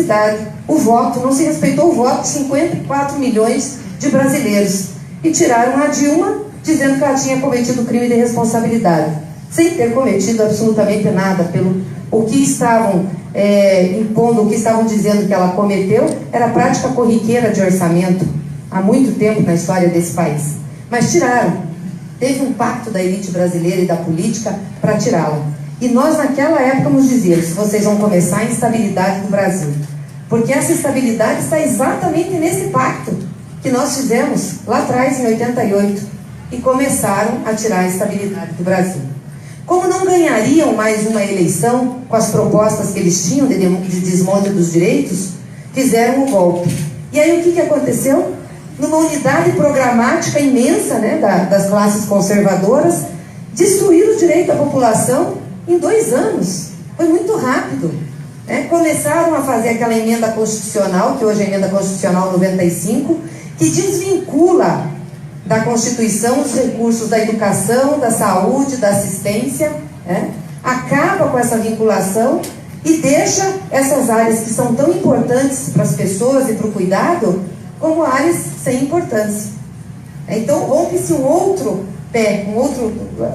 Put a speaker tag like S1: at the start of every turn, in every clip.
S1: autenticidade. O voto, não se respeitou o voto de 54 milhões de brasileiros. E tiraram a Dilma, dizendo que ela tinha cometido crime de responsabilidade, sem ter cometido absolutamente nada. O que estavam impondo, o que estavam dizendo que ela cometeu, era prática corriqueira de orçamento, há muito tempo na história desse país. Mas tiraram. Teve um pacto da elite brasileira e da política para tirá-la. E nós, naquela época, nos dizíamos: vocês vão começar a instabilidade do Brasil. Porque essa instabilidade está exatamente nesse pacto que nós fizemos lá atrás, em 88, e começaram a tirar a estabilidade do Brasil. Como não ganhariam mais uma eleição com as propostas que eles tinham de desmonte dos direitos, fizeram o golpe. E aí o que aconteceu? Numa unidade programática imensa, né, das classes conservadoras, destruíram o direito da população em 2 anos. Foi muito rápido. Começaram a fazer aquela emenda constitucional, que hoje é a emenda constitucional 95, que desvincula da Constituição os recursos da educação, da saúde, da assistência, acaba com essa vinculação e deixa essas áreas que são tão importantes para as pessoas e para o cuidado como áreas sem importância. Então rompe-se um outro pé,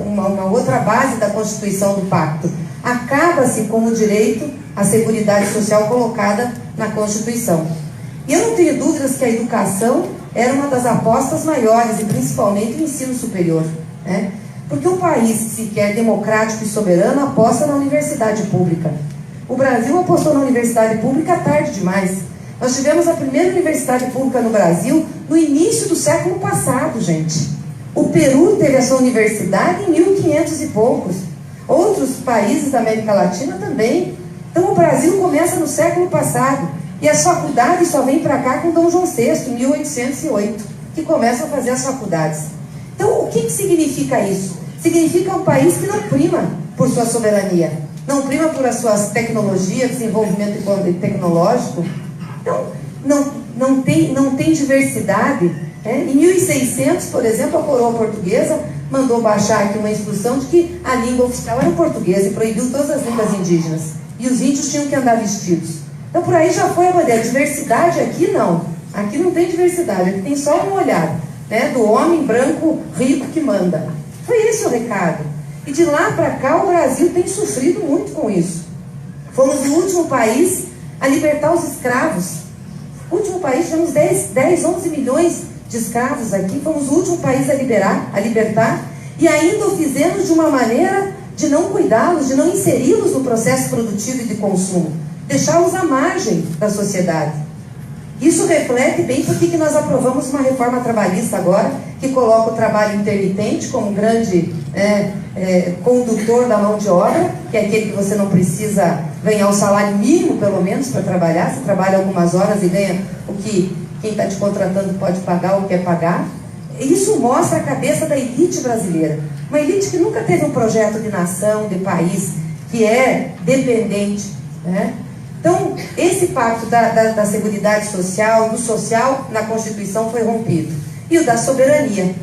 S1: uma outra base da Constituição do Pacto. Acaba-se com o direito à seguridade social colocada na Constituição. E eu não tenho dúvidas que a educação era uma das apostas maiores, e principalmente o ensino superior. Porque um país que se quer democrático e soberano aposta na universidade pública. O Brasil apostou na universidade pública tarde demais. Nós tivemos a primeira universidade pública no Brasil no início do século passado, gente. O Peru teve a sua universidade em 1500 e poucos. Outros países da América Latina também. Então o Brasil começa no século passado. E as faculdades só vêm para cá com Dom João VI, em 1808, que começam a fazer as faculdades. Então o que significa isso? Significa um país que não prima por sua soberania, não prima por as suas tecnologias, desenvolvimento tecnológico. Então, não tem diversidade. Em 1600, por exemplo, a coroa portuguesa mandou baixar aqui uma instrução de que a língua oficial era o português e proibiu todas as línguas indígenas. E os índios tinham que andar vestidos. Então, por aí já foi a bandeira. Diversidade aqui não. Aqui não tem diversidade. Aqui tem só um olhar, do homem branco rico que manda. Foi esse o recado. E de lá para cá, o Brasil tem sofrido muito com isso. Fomos o último país a libertar os escravos. O último país, tivemos 10, 11 milhões de escravos aqui. Fomos o último país a libertar. E ainda o fizemos de uma maneira de não cuidá-los, de não inseri-los no processo produtivo e de consumo. Deixá-los à margem da sociedade. Isso reflete bem porque que nós aprovamos uma reforma trabalhista agora, que coloca o trabalho intermitente como grande condutor da mão de obra, que é aquele que você não precisa ganhar o salário mínimo, pelo menos, para trabalhar. Você trabalha algumas horas e ganha o que quem está te contratando pode pagar ou quer pagar. Isso mostra a cabeça da elite brasileira. Uma elite que nunca teve um projeto de nação, de país, que é dependente, Então, esse pacto da seguridade social, do social, na Constituição foi rompido. E o da soberania,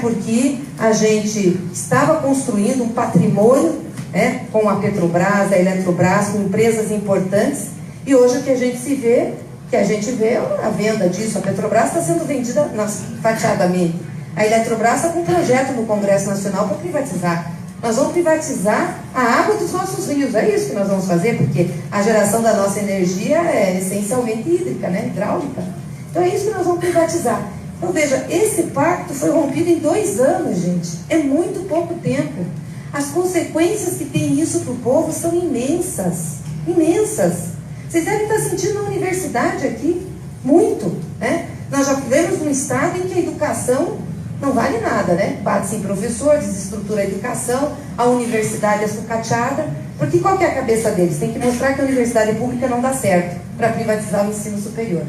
S1: porque a gente estava construindo um patrimônio, com a Petrobras, a Eletrobras, com empresas importantes, e hoje o que a gente vê a venda disso. A Petrobras está sendo vendida fatiadamente. A Eletrobras está com um projeto no Congresso Nacional para privatizar. Nós vamos privatizar a água dos nossos rios. É isso que nós vamos fazer, porque a geração da nossa energia é essencialmente hídrica, hidráulica. Então é isso que nós vamos privatizar. Então veja, esse pacto foi rompido em 2 anos, gente. É muito pouco tempo. As consequências que tem isso para o povo são imensas. Imensas. Vocês devem estar sentindo na universidade aqui. Muito. Nós já vivemos num estado em que a educação não vale nada, Bate-se em professor, desestrutura a educação, a universidade é sucateada, porque qual que é a cabeça deles? Tem que mostrar que a universidade pública não dá certo para privatizar o ensino superior.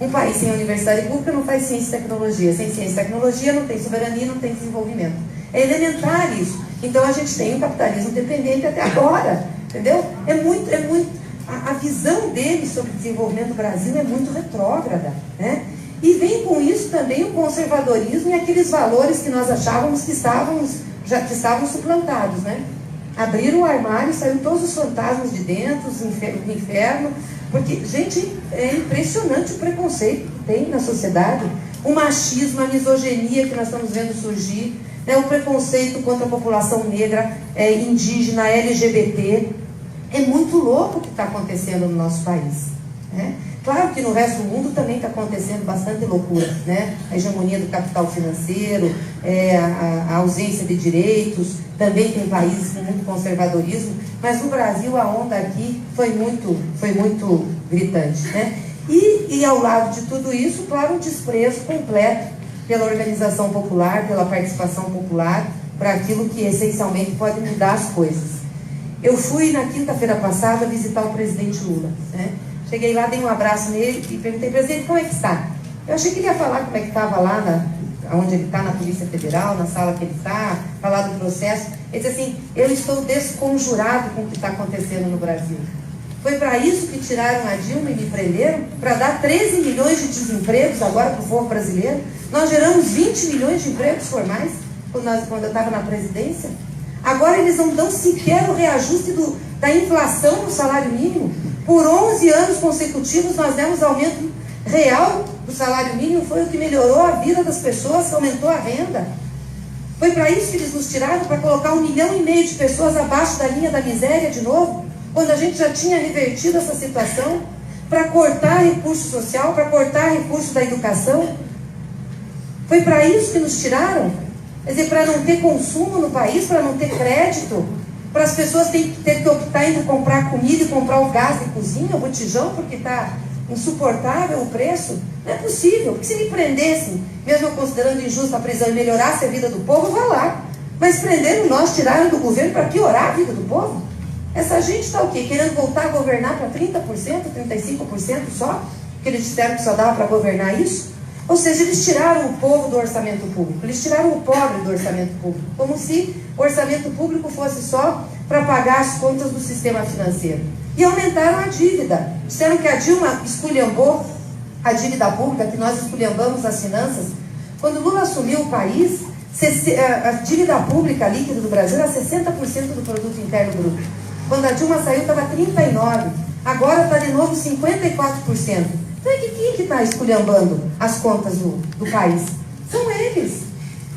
S1: Um país sem universidade pública não faz ciência e tecnologia. Sem ciência e tecnologia não tem soberania, não tem desenvolvimento. É elementar isso. Então a gente tem um capitalismo dependente até agora, entendeu? A visão deles sobre o desenvolvimento do Brasil é muito retrógrada, E vem com isso também o conservadorismo e aqueles valores que nós achávamos que estavam suplantados, Abriram o armário, saíram todos os fantasmas de dentro, do inferno, Porque, gente, é impressionante o preconceito que tem na sociedade, o machismo, a misoginia que nós estamos vendo surgir, né, o preconceito contra a população negra, indígena, LGBT. É muito louco o que está acontecendo no nosso país, né? Claro que no resto do mundo também está acontecendo bastante loucura, né? A hegemonia do capital financeiro, a ausência de direitos, também tem países com muito conservadorismo, mas no Brasil a onda aqui foi muito gritante, né? E ao lado de tudo isso, claro, um desprezo completo pela organização popular, pela participação popular, para aquilo que essencialmente pode mudar as coisas. Eu fui na quinta-feira passada visitar o presidente Lula, né? Cheguei lá, dei um abraço nele e perguntei, presidente, como é que está? Eu achei que ele ia falar como é que estava lá, onde ele está, na Polícia Federal, na sala que ele está, falar do processo. Ele disse assim, eu estou desconjurado com o que está acontecendo no Brasil. Foi para isso que tiraram a Dilma e me prenderam? Para dar 13 milhões de desempregos agora para o povo brasileiro? Nós geramos 20 milhões de empregos formais quando eu estava na presidência. Agora eles não dão sequer o reajuste da inflação no salário mínimo. Por 11 anos consecutivos nós demos aumento real do salário mínimo, foi o que melhorou a vida das pessoas, aumentou a renda. Foi para isso que eles nos tiraram, para colocar 1,5 milhão de pessoas abaixo da linha da miséria de novo, quando a gente já tinha revertido essa situação, para cortar recurso social, para cortar recurso da educação. Foi para isso que nos tiraram? Quer dizer, para não ter consumo no país, para não ter crédito, para as pessoas terem que optar entre comprar comida e comprar o gás de cozinha, o botijão, porque está insuportável o preço. Não é possível, porque se me prendessem, mesmo considerando injusta a prisão e melhorasse a vida do povo, vá lá. Mas prenderam nós, tiraram do governo para piorar a vida do povo. Essa gente está o quê? Querendo voltar a governar para 30%, 35% só? Porque eles disseram que só dava para governar isso? Ou seja, eles tiraram o povo do orçamento público, eles tiraram o pobre do orçamento público, como se o orçamento público fosse só para pagar as contas do sistema financeiro. E aumentaram a dívida. Disseram que a Dilma esculhambou a dívida pública, que nós esculhambamos as finanças. Quando Lula assumiu o país, a dívida pública líquida do Brasil era 60% do produto interno bruto. Quando a Dilma saiu, estava 39%. Agora está de novo 54%. Então, quem que está esculhambando as contas do país? São eles.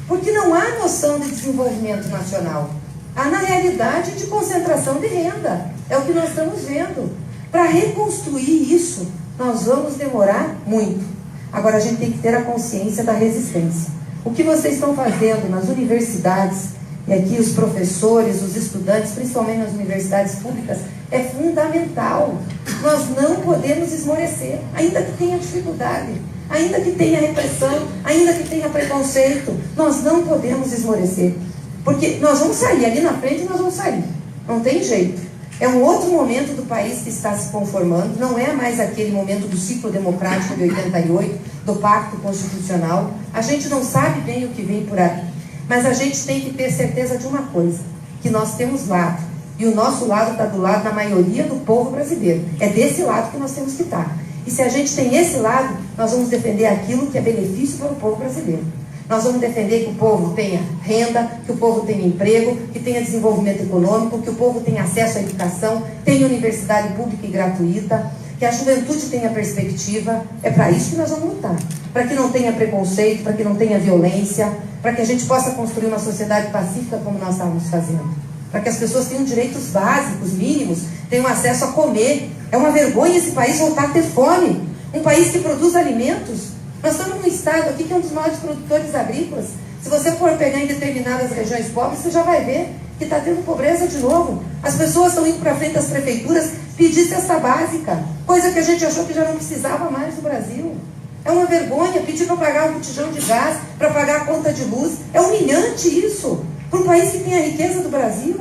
S1: Porque não há noção de desenvolvimento nacional. Há, na realidade, de concentração de renda. É o que nós estamos vendo. Para reconstruir isso, nós vamos demorar muito. Agora, a gente tem que ter a consciência da resistência. O que vocês estão fazendo nas universidades, e aqui os professores, os estudantes, principalmente nas universidades públicas, é fundamental. Nós não podemos esmorecer, ainda que tenha dificuldade, ainda que tenha repressão, ainda que tenha preconceito, nós não podemos esmorecer. Porque nós vamos sair, ali na frente nós vamos sair, não tem jeito. É um outro momento do país que está se conformando, não é mais aquele momento do ciclo democrático de 88, do pacto constitucional. A gente não sabe bem o que vem por aí, mas a gente tem que ter certeza de uma coisa, que nós temos lado, e o nosso lado está do lado da maioria do povo brasileiro. É desse lado que nós temos que estar. E se a gente tem esse lado, nós vamos defender aquilo que é benefício para o povo brasileiro. Nós vamos defender que o povo tenha renda, que o povo tenha emprego, que tenha desenvolvimento econômico, que o povo tenha acesso à educação, tenha universidade pública e gratuita, que a juventude tenha perspectiva. É para isso que nós vamos lutar. Para que não tenha preconceito, para que não tenha violência, para que a gente possa construir uma sociedade pacífica como nós estávamos fazendo. Para que as pessoas tenham direitos básicos, mínimos, tenham acesso a comer. É uma vergonha esse país voltar a ter fome. Um país que produz alimentos. Nós estamos num estado aqui que é um dos maiores produtores agrícolas. Se você for pegar em determinadas regiões pobres, você já vai ver que está tendo pobreza de novo. As pessoas estão indo para frente das prefeituras pedir cesta básica, coisa que a gente achou que já não precisava mais no Brasil. É uma vergonha pedir para pagar um botijão de gás, para pagar a conta de luz. É humilhante isso, para um país que tem a riqueza do Brasil.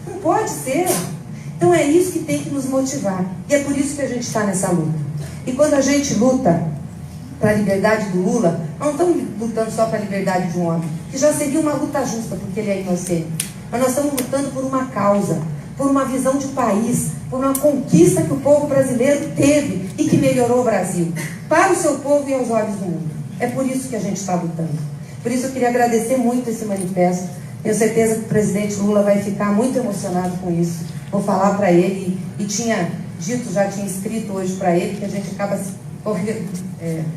S1: Não pode ser. Então é isso que tem que nos motivar. E é por isso que a gente está nessa luta. E quando a gente luta para a liberdade do Lula, não estamos lutando só para a liberdade de um homem, que já seria uma luta justa, porque ele é inocente. Mas nós estamos lutando por uma causa, por uma visão de país, por uma conquista que o povo brasileiro teve e que melhorou o Brasil, para o seu povo e aos olhos do mundo. É por isso que a gente está lutando. Por isso eu queria agradecer muito esse manifesto. Tenho certeza que o presidente Lula vai ficar muito emocionado com isso. Vou falar para ele. E tinha dito, já tinha escrito hoje para ele, que a gente acaba se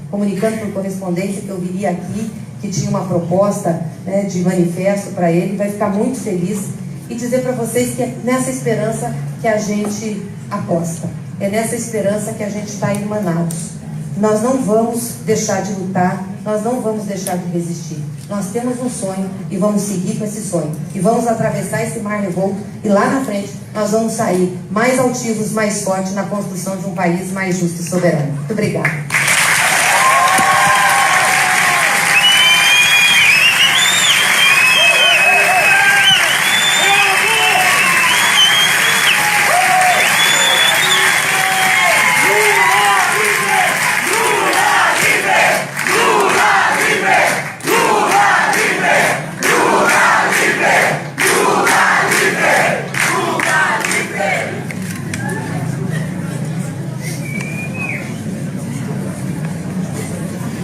S1: comunicando por correspondência, que eu viria aqui, que tinha uma proposta, né, de manifesto para ele, vai ficar muito feliz, e dizer para vocês que é nessa esperança que a gente aposta, é nessa esperança que a gente está irmanados. Nós não vamos deixar de lutar, nós não vamos deixar de resistir. Nós temos um sonho e vamos seguir com esse sonho. E vamos atravessar esse mar revolto e lá na frente nós vamos sair mais altivos, mais fortes na construção de um país mais justo e soberano. Muito obrigada.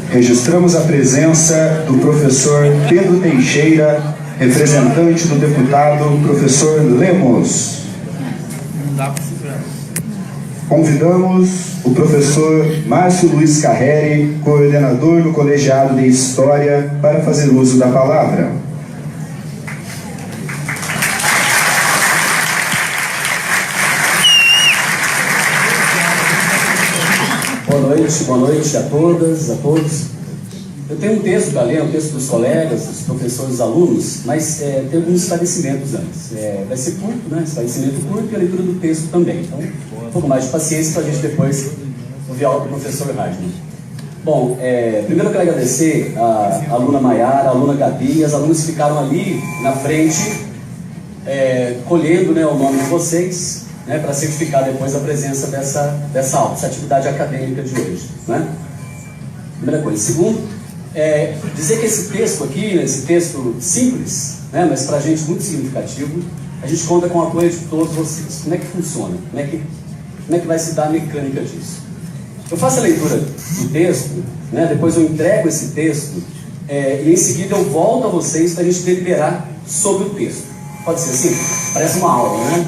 S2: Registramos a presença do professor Pedro Teixeira, representante do deputado professor Lemos. Convidamos o professor Márcio Luiz Carreri, coordenador do Colegiado de História, para fazer uso da palavra.
S3: Boa noite a todas, a todos. Eu tenho um texto para ler, um texto dos colegas, dos professores, dos alunos, mas tem alguns esclarecimentos antes. Vai ser curto, né? Esclarecimento curto e a leitura do texto também. Então, um pouco mais de paciência para a gente depois ouvir a aula do professor Hardman. Bom, primeiro eu quero agradecer a aluna Maiara, a aluna Gabi, as alunas que ficaram ali na frente, colhendo, né, o nome de vocês, né, para certificar depois a presença dessa aula, dessa atividade acadêmica de hoje, né? Primeira coisa. Segundo, dizer que esse texto aqui, né, esse texto simples, né, mas para a gente muito significativo, a gente conta com o apoio de todos vocês. Como é que funciona? Como é que vai se dar a mecânica disso? Eu faço a leitura do texto, né, depois eu entrego esse texto, e em seguida eu volto a vocês para a gente deliberar sobre o texto. Pode ser assim? Parece uma aula, né?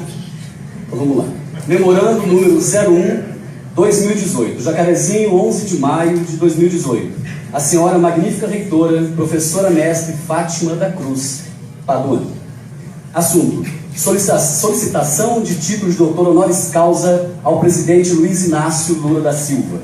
S3: Então vamos lá. Memorando número 01/2018, Jacarezinho, 11 de maio de 2018. A senhora magnífica reitora, professora mestre Fátima da Cruz Paduan. Assunto: solicitação de título de doutor honoris causa ao presidente Luiz Inácio Lula da Silva.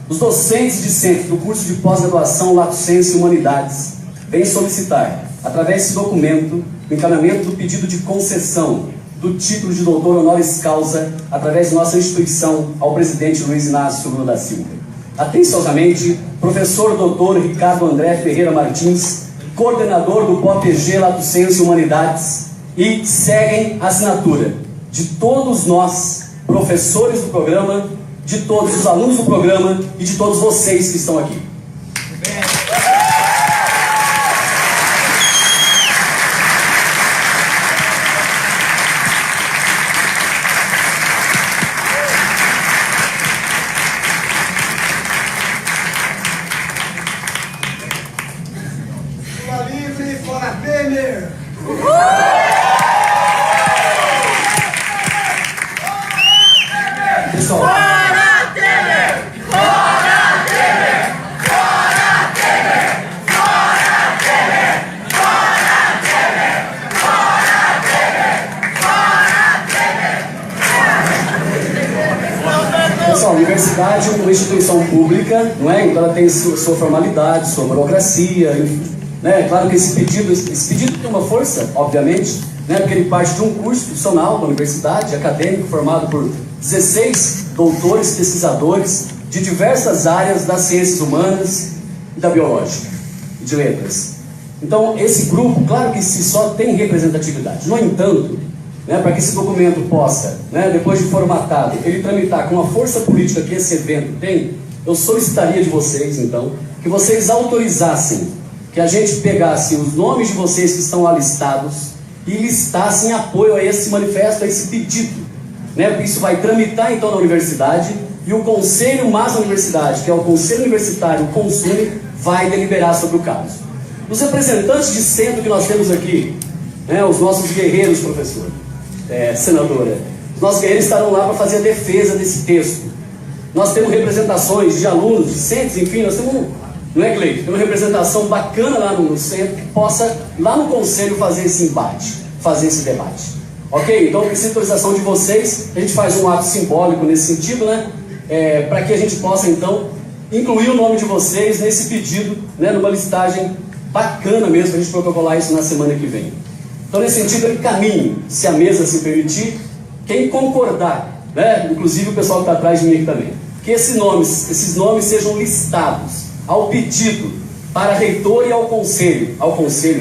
S3: Os docentes discentes do curso de pós-graduação Lato Sensu Humanidades vêm solicitar, através desse documento, o encaminhamento do pedido de concessão do título de doutor honoris causa, através de nossa instituição, ao presidente Luiz Inácio Lula da Silva. Atenciosamente, professor doutor Ricardo André Ferreira Martins, coordenador do POPG Lato Sensu Humanidades, e seguem a assinatura de todos nós, professores do programa, de todos os alunos do programa e de todos vocês que estão aqui. A universidade é uma instituição pública, não é? Então ela tem sua formalidade, sua burocracia, enfim, né? Claro que esse pedido tem uma força, obviamente, né? Porque ele parte de um curso profissional da universidade, acadêmico, formado por 16 doutores, pesquisadores de diversas áreas das ciências humanas e da biológica e de letras. Então esse grupo, claro que se só tem representatividade. No entanto, né, para que esse documento possa, né, depois de formatado, ele tramitar com a força política que esse evento tem, eu solicitaria de vocês, então, que vocês autorizassem que a gente pegasse os nomes de vocês que estão lá listados e listassem apoio a esse manifesto, a esse pedido, né, porque isso vai tramitar, então, na universidade, e o Conselho Mais da Universidade, que é o Conselho Universitário, o CONSUNE, vai deliberar sobre o caso. Os representantes de centro que nós temos aqui, né, os nossos guerreiros, professor, senadora, eles estarão lá para fazer a defesa desse texto. Nós temos representações de alunos, discentes, enfim, nós temos, não é, Cleide? Tem uma representação bacana lá no centro que possa, lá no conselho, fazer esse embate, fazer esse debate. Ok? Então, preciso de autorização de vocês, a gente faz um ato simbólico nesse sentido, né? Para que a gente possa, então, incluir o nome de vocês nesse pedido, né? Numa listagem bacana mesmo, para a gente protocolar isso na semana que vem. Então, nesse sentido, eu encaminho, se a mesa se permitir, quem concordar, né? Inclusive o pessoal que está atrás de mim aqui também, que esses nomes sejam listados ao pedido para a reitora e ao conselho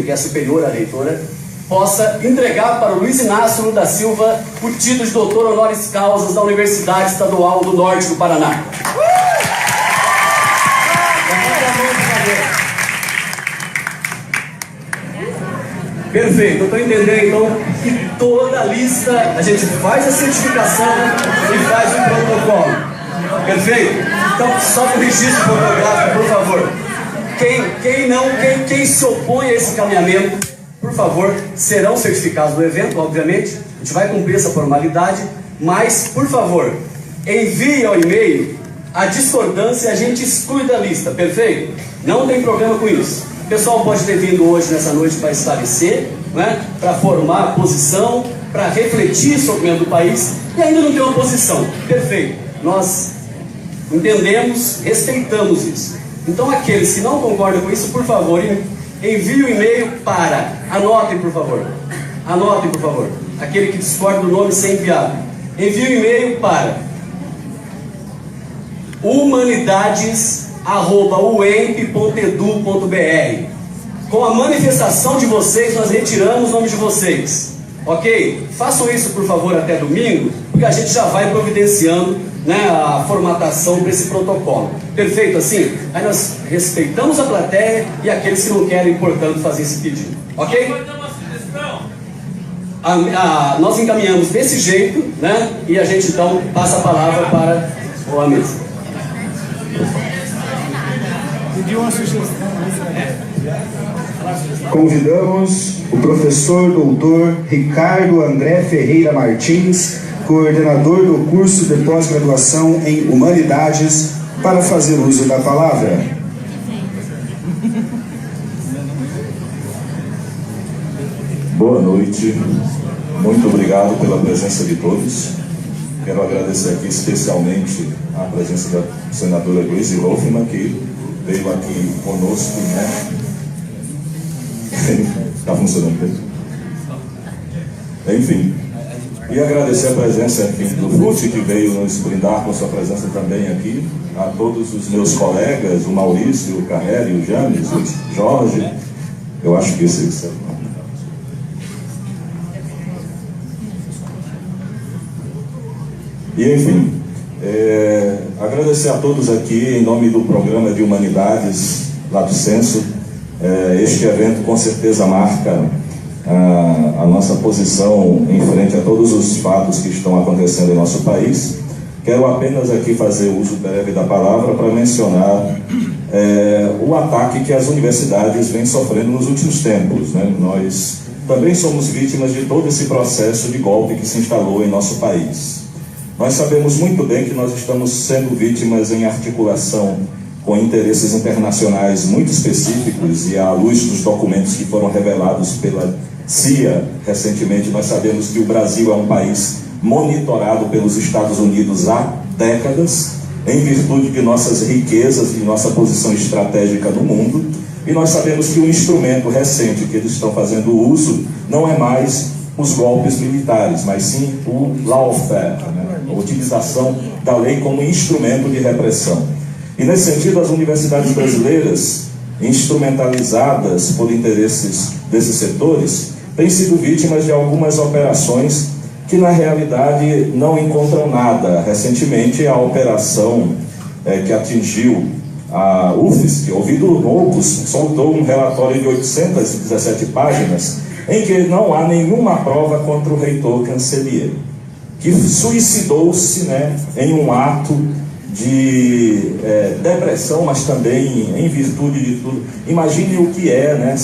S3: que é superior à reitora, possa entregar para o Luiz Inácio Lula da Silva o título de doutor honoris causa da Universidade Estadual do Norte do Paraná. Perfeito, eu estou entendendo então que toda a lista a gente faz a certificação e faz o protocolo. Perfeito? Então, só para o registro fotográfico, por favor. Quem se opõe a esse encaminhamento, por favor, serão certificados no evento, obviamente. A gente vai cumprir essa formalidade, mas, por favor, envie ao e-mail a discordância e a gente exclui da lista, perfeito? Não tem problema com isso. O pessoal pode ter vindo hoje, nessa noite, para esclarecer, né? Para formar a posição, para refletir sobre o momento do país, e ainda não tem uma posição. Perfeito. Nós entendemos, respeitamos isso. Então, aqueles que não concordam com isso, por favor, envie o e-mail para... Anotem, por favor. Aquele que discorda do nome ser enviado. Envie o e-mail para humanidades@uemp.edu.br. Com a manifestação de vocês, nós retiramos o nome de vocês. Ok? Façam isso, por favor, até domingo, porque a gente já vai providenciando, né, a formatação para esse protocolo. Perfeito assim? Aí nós respeitamos a plateia e aqueles que não querem, portanto, fazer esse pedido. Ok? Nós encaminhamos desse jeito, né? E a gente então passa a palavra para a mesa.
S2: Convidamos o professor doutor Ricardo André Ferreira Martins, coordenador do curso de pós-graduação em Humanidades, para fazer uso da palavra.
S4: Boa noite, muito obrigado pela presença de todos. Quero agradecer aqui especialmente a presença da senadora Gleisi Hoffmann, que veio aqui conosco, né? Está funcionando. Enfim, e agradecer a presença aqui do FUT, que veio nos brindar com sua presença também aqui, a todos os meus colegas, o Maurício, o Carreri, o James, o Jorge, eu acho que esse é. E enfim, agradecer a todos aqui em nome do programa de Humanidades lá do Censo. Este evento com certeza marca a nossa posição em frente a todos os fatos que estão acontecendo em nosso país. Quero apenas aqui fazer uso breve da palavra para mencionar o ataque que as universidades vêm sofrendo nos últimos tempos, né? Nós também somos vítimas de todo esse processo de golpe que se instalou em nosso país. Nós sabemos muito bem que nós estamos sendo vítimas em articulação com interesses internacionais muito específicos, e à luz dos documentos que foram revelados pela CIA recentemente, nós sabemos que o Brasil é um país monitorado pelos Estados Unidos há décadas, em virtude de nossas riquezas e nossa posição estratégica no mundo, e nós sabemos que o instrumento recente que eles estão fazendo uso não é mais os golpes militares, mas sim o lawfare, né? A utilização da lei como instrumento de repressão. E nesse sentido, as universidades brasileiras, instrumentalizadas por interesses desses setores, têm sido vítimas de algumas operações que na realidade não encontram nada. Recentemente, a operação que atingiu a UFSC, Ouvido Loucos, soltou um relatório de 817 páginas em que não há nenhuma prova contra o reitor Cancellieri, que suicidou-se, né, em um ato de depressão, mas também em virtude de tudo. Imagine o que é, né,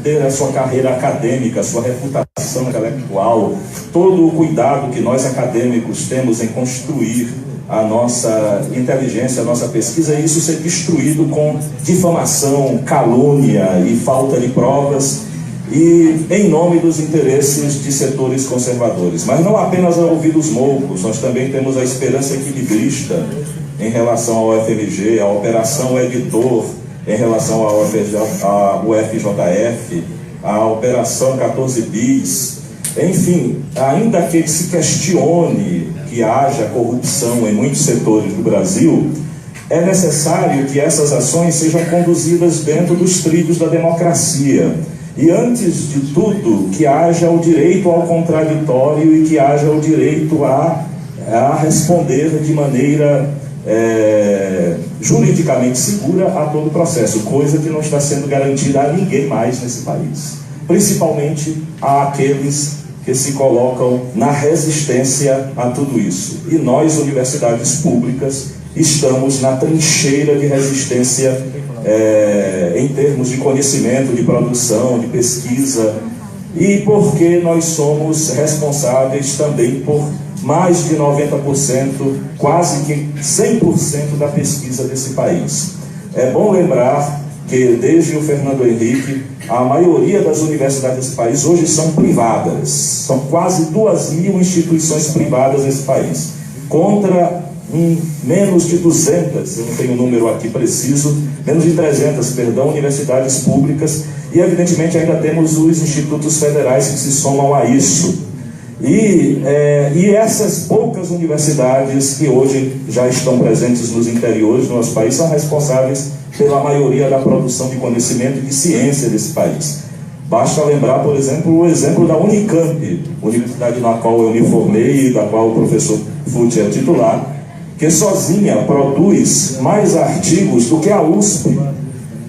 S4: ter a sua carreira acadêmica, a sua reputação intelectual, todo o cuidado que nós acadêmicos temos em construir a nossa inteligência, a nossa pesquisa, e isso ser destruído com difamação, calúnia e falta de provas, e em nome dos interesses de setores conservadores. Mas não apenas a ouvidos moucos, nós também temos a esperança equilibrista em relação ao UFMG, a Operação Editor em relação ao UFJF, a Operação 14 Bis, enfim, ainda que se questione que haja corrupção em muitos setores do Brasil, é necessário que essas ações sejam conduzidas dentro dos trilhos da democracia. E, antes de tudo, que haja o direito ao contraditório e que haja o direito a responder de maneira juridicamente segura a todo o processo, coisa que não está sendo garantida a ninguém mais nesse país, principalmente àqueles que se colocam na resistência a tudo isso. E nós, universidades públicas, estamos na trincheira de resistência em termos de conhecimento, de produção, de pesquisa, e porque nós somos responsáveis também por mais de 90%, quase que 100% da pesquisa desse país. É bom lembrar que, desde o Fernando Henrique, a maioria das universidades desse país hoje são privadas. São quase 2.000 instituições privadas nesse país, contra menos de 200, eu não tenho o número aqui preciso, menos de 300, perdão, universidades públicas, e evidentemente ainda temos os institutos federais que se somam a isso. E essas poucas universidades que hoje já estão presentes nos interiores do nosso país são responsáveis pela maioria da produção de conhecimento e de ciência desse país. Basta lembrar, por exemplo, o exemplo da Unicamp, universidade na qual eu me formei e da qual o professor Flutti é titular, que sozinha produz mais artigos do que a USP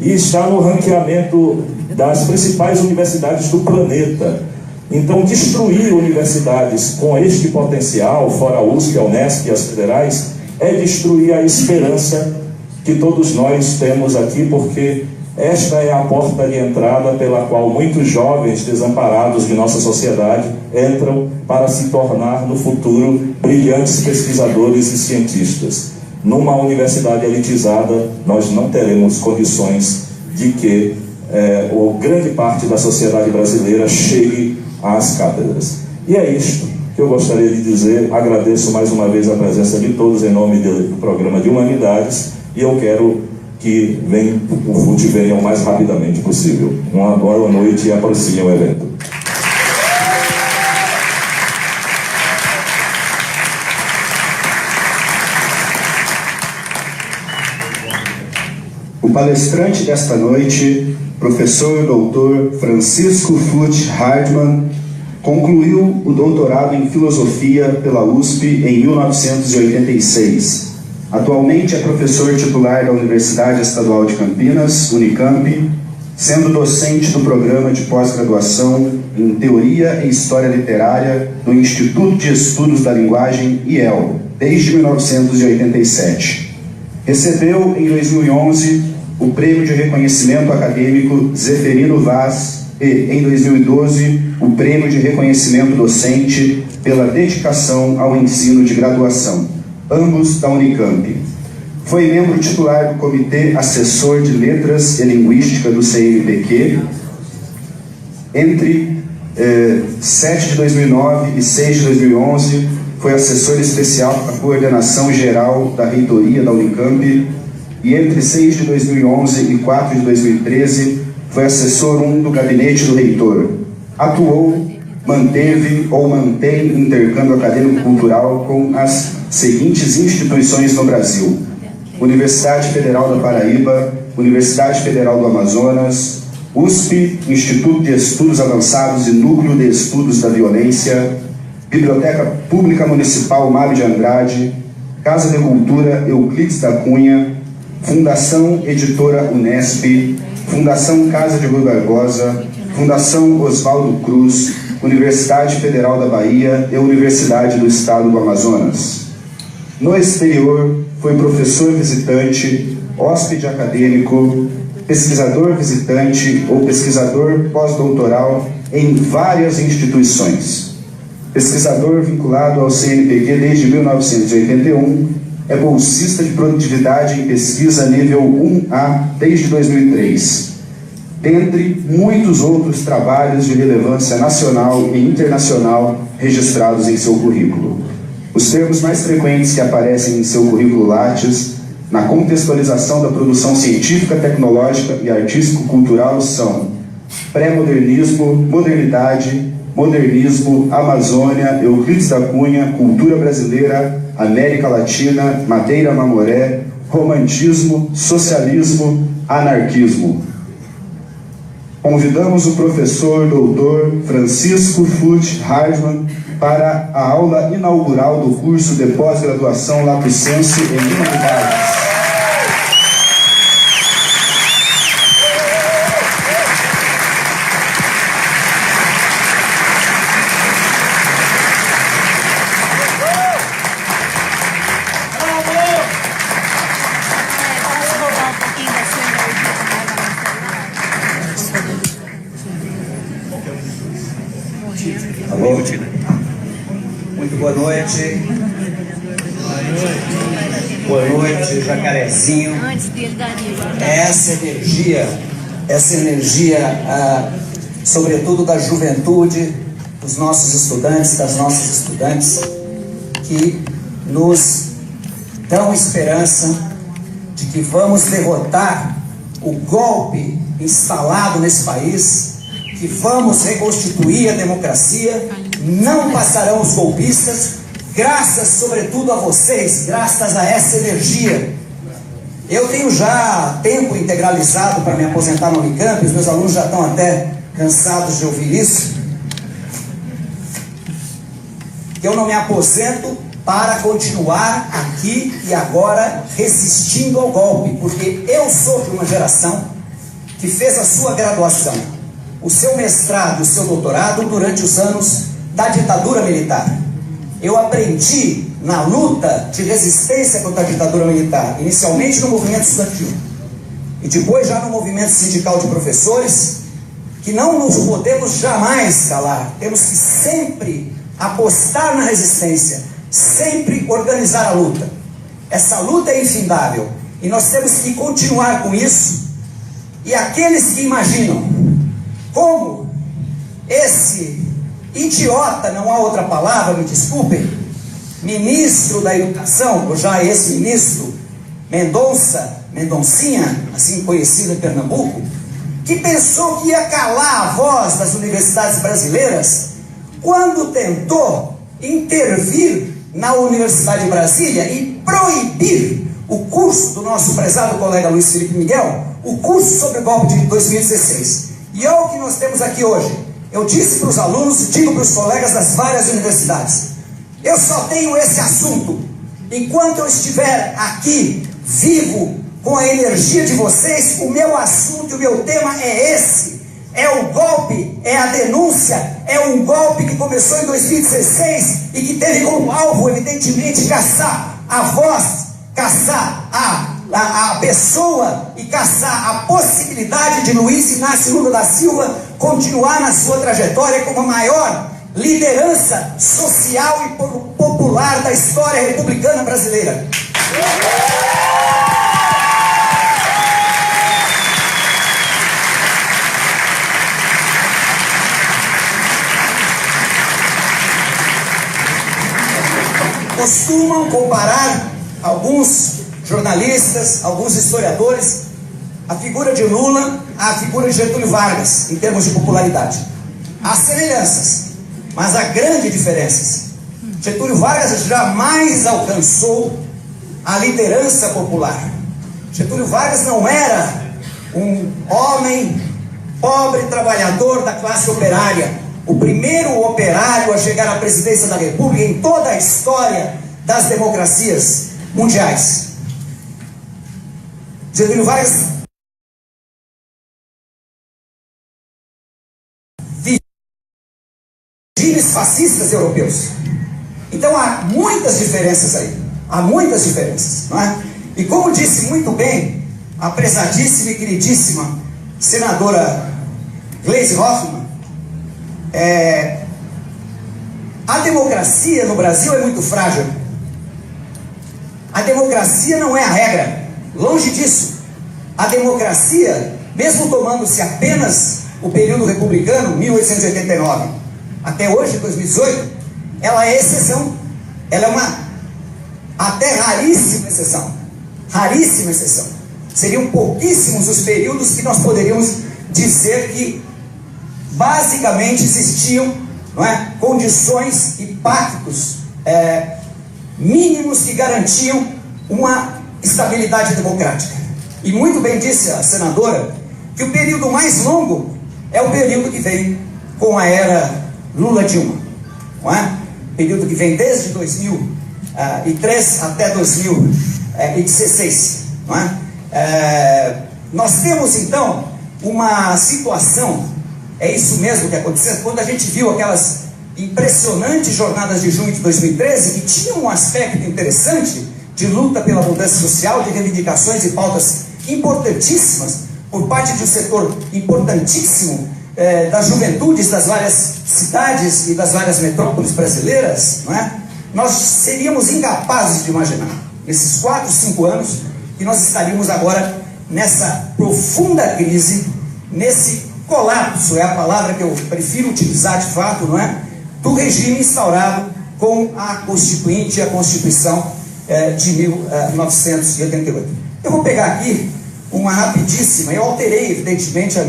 S4: e está no ranqueamento das principais universidades do planeta. Então, destruir universidades com este potencial, fora a USP, a Unesp e as federais, é destruir a esperança que todos nós temos aqui, porque esta é a porta de entrada pela qual muitos jovens desamparados de nossa sociedade entram para se tornar, no futuro, brilhantes pesquisadores e cientistas. Numa universidade elitizada, nós não teremos condições de que grande parte da sociedade brasileira chegue às cátedras. E é isto que eu gostaria de dizer. Agradeço mais uma vez a presença de todos em nome do programa de Humanidades, e eu quero que o FUT venha o mais rapidamente possível. Uma boa noite e aprecie o evento.
S2: O palestrante desta noite, professor doutor Francisco Flutti Hardman, concluiu o doutorado em Filosofia pela USP em 1986. Atualmente é professor titular da Universidade Estadual de Campinas, Unicamp, sendo docente do programa de pós-graduação em Teoria e História Literária do Instituto de Estudos da Linguagem, IEL, desde 1987. Recebeu, em 2011, o Prêmio de Reconhecimento Acadêmico Zeferino Vaz e, em 2012, o Prêmio de Reconhecimento Docente pela dedicação ao ensino de graduação, ambos da Unicamp. Foi membro titular do Comitê Assessor de Letras e Linguística do CNPq entre 7 de 2009 e 6 de 2011. Foi assessor especial da Coordenação Geral da Reitoria da Unicamp e entre 6 de 2011 e 4 de 2013 foi assessor 1 do Gabinete do Reitor. Atuou, manteve ou mantém intercâmbio acadêmico cultural com as seguintes instituições no Brasil: Universidade Federal da Paraíba, Universidade Federal do Amazonas, USP, Instituto de Estudos Avançados e Núcleo de Estudos da Violência, Biblioteca Pública Municipal Mário de Andrade, Casa de Cultura Euclides da Cunha, Fundação Editora Unesp, Fundação Casa de Rui Barbosa, Fundação Oswaldo Cruz, Universidade Federal da Bahia e Universidade do Estado do Amazonas. No exterior, foi professor visitante, hóspede acadêmico, pesquisador visitante ou pesquisador pós-doutoral em várias instituições. Pesquisador vinculado ao CNPq desde 1981, é bolsista de produtividade em pesquisa nível 1A desde 2003. Dentre muitos outros trabalhos de relevância nacional e internacional registrados em seu currículo. Os termos mais frequentes que aparecem em seu currículo Lattes, na contextualização da produção científica, tecnológica e artístico-cultural são pré-modernismo, modernidade, modernismo, Amazônia, Euclides da Cunha, cultura brasileira, América Latina, Madeira Mamoré, romantismo, socialismo, anarquismo. Convidamos o professor doutor Francisco Fut Hardman para a aula inaugural do curso de pós-graduação Lato Sensu em Humanidades.
S5: Alô? Muito boa noite. Boa noite, Jacarezinho. Essa energia, sobretudo da juventude, dos nossos estudantes, das nossas estudantes, que nos dão esperança de que vamos derrotar o golpe instalado nesse país, que vamos reconstituir a democracia, não passarão os golpistas, graças sobretudo a vocês, graças a essa energia. Eu tenho já tempo integralizado para me aposentar no Unicamp, os meus alunos já estão até cansados de ouvir isso. Eu não me aposento para continuar aqui e agora resistindo ao golpe, porque eu sou de uma geração que fez a sua graduação, o seu mestrado, o seu doutorado durante os anos da ditadura militar. Eu aprendi na luta de resistência contra a ditadura militar, inicialmente no movimento estudantil e depois já no movimento sindical de professores, que não nos podemos jamais calar. Temos que sempre apostar na resistência, sempre organizar a luta. Essa luta é infindável e nós temos que continuar com isso. E aqueles que imaginam como esse idiota, não há outra palavra, me desculpem, ministro da Educação, ou já ex-ministro Mendoncinha, assim conhecido em Pernambuco, que pensou que ia calar a voz das universidades brasileiras quando tentou intervir na Universidade de Brasília e proibir o curso do nosso prezado colega Luiz Felipe Miguel, o curso sobre o golpe de 2016. E olha o que nós temos aqui hoje. Eu disse para os alunos e digo para os colegas das várias universidades: eu só tenho esse assunto. Enquanto eu estiver aqui, vivo, com a energia de vocês, o meu assunto e o meu tema é esse. É o golpe, é a denúncia, é um golpe que começou em 2016 e que teve como alvo, evidentemente, caçar a voz, caçar a pessoa e caçar a possibilidade de Luiz Inácio Lula da Silva continuar na sua trajetória como a maior liderança social e popular da história republicana brasileira. Costumam comparar alguns jornalistas, alguns historiadores, a figura de Lula à figura de Getúlio Vargas, em termos de popularidade. Há semelhanças, mas há grandes diferenças. Getúlio Vargas jamais alcançou a liderança popular. Getúlio Vargas não era um homem pobre trabalhador da classe operária, o primeiro operário a chegar à presidência da República em toda a história das democracias mundiais. Getúlio Vargas regimes fascistas europeus. Então há muitas diferenças aí. há muitas diferenças, não é? E como disse muito bem a prezadíssima e queridíssima senadora Gleisi Hoffmann, a democracia no Brasil é muito frágil. A democracia não é a regra, longe disso. A democracia, mesmo tomando-se apenas o período republicano, 1889, até hoje, 2018, ela é exceção. Ela é uma até raríssima exceção. Raríssima exceção. Seriam pouquíssimos os períodos que nós poderíamos dizer que basicamente existiam, não é, condições e pactos mínimos que garantiam uma estabilidade democrática. E muito bem disse a senadora que o período mais longo é o período que vem com a era Lula-Dilma, não é? Período que vem desde 2003 até 2016, não é? Nós temos então uma situação, é isso mesmo que aconteceu, quando a gente viu aquelas impressionantes jornadas de junho de 2013, que tinham um aspecto interessante de luta pela mudança social, de reivindicações e pautas importantíssimas por parte de um setor importantíssimo das juventudes das várias cidades e das várias metrópoles brasileiras, não é? Nós seríamos incapazes de imaginar, nesses 4, 5 anos, que nós estaríamos agora nessa profunda crise, nesse colapso, é a palavra que eu prefiro utilizar de fato, não é? Do regime instaurado com a Constituinte e a Constituição de 1988. Eu vou pegar aqui uma rapidíssima, eu alterei evidentemente a